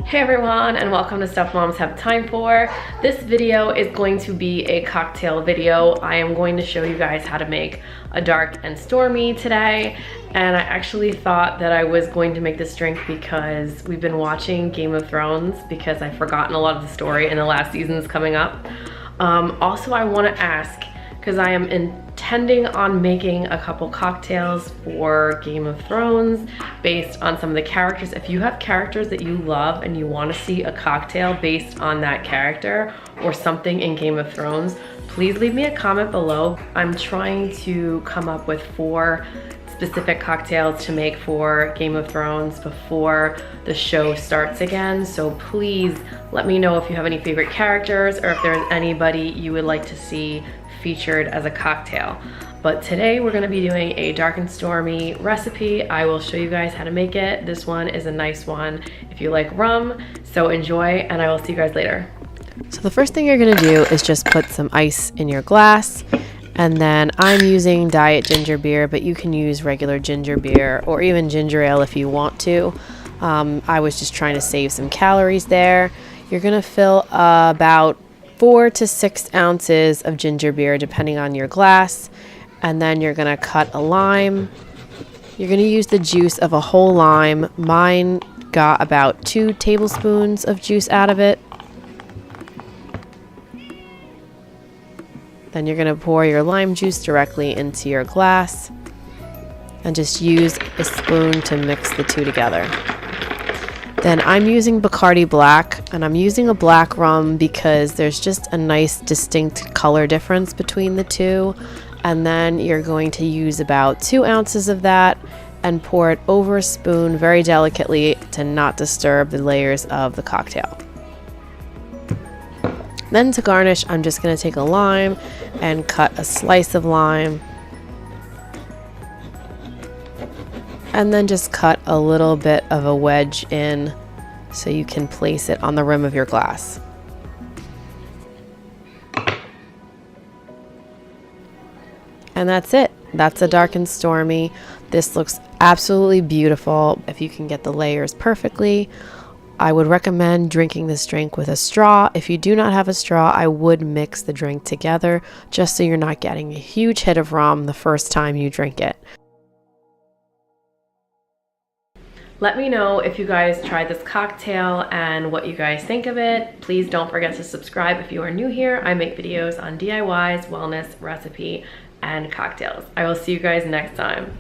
Hey everyone, and welcome to Stuff Moms Have Time For. This video is going to be a cocktail video. I am going to show you guys how to make a dark and stormy today. And I actually thought that I was going to make this drink because we've been watching Game of Thrones because I've forgotten a lot of the story and the last season's coming up. Also, I want to ask, because I am intending on making a couple cocktails for Game of Thrones based on some of the characters. If you have characters that you love and you want to see a cocktail based on that character or something in Game of Thrones, please leave me a comment below. I'm trying to come up with 4 specific cocktails to make for Game of Thrones before the show starts again. So please let me know if you have any favorite characters or if there's anybody you would like to see featured as a cocktail. But today we're going to be doing a dark and stormy recipe. I will show you guys how to make it. This one is a nice one if you like rum. So enjoy, and I will see you guys later. So the first thing you're going to do is just put some ice in your glass. And then I'm using diet ginger beer, but you can use regular ginger beer or even ginger ale if you want to. I was just trying to save some calories there. You're going to fill about 4 to 6 ounces of ginger beer depending on your glass, and then you're going to cut a lime. You're going to use the juice of a whole lime. Mine got about 2 tablespoons of juice out of it. Then you're going to pour your lime juice directly into your glass and just use a spoon to mix the two together. Then I'm using Bacardi Black, and I'm using a black rum because there's just a nice distinct color difference between the two. And then you're going to use about 2 ounces of that and pour it over a spoon very delicately to not disturb the layers of the cocktail. Then to garnish, I'm just going to take a lime and cut a slice of lime. And then just cut a little bit of a wedge in so you can place it on the rim of your glass. And that's it. That's a dark and stormy. This looks absolutely beautiful if you can get the layers perfectly. I would recommend drinking this drink with a straw. If you do not have a straw, I would mix the drink together just so you're not getting a huge hit of rum the first time you drink it. Let me know if you guys tried this cocktail and what you guys think of it. Please don't forget to subscribe if you are new here. I make videos on DIYs, wellness, recipe, and cocktails. I will see you guys next time.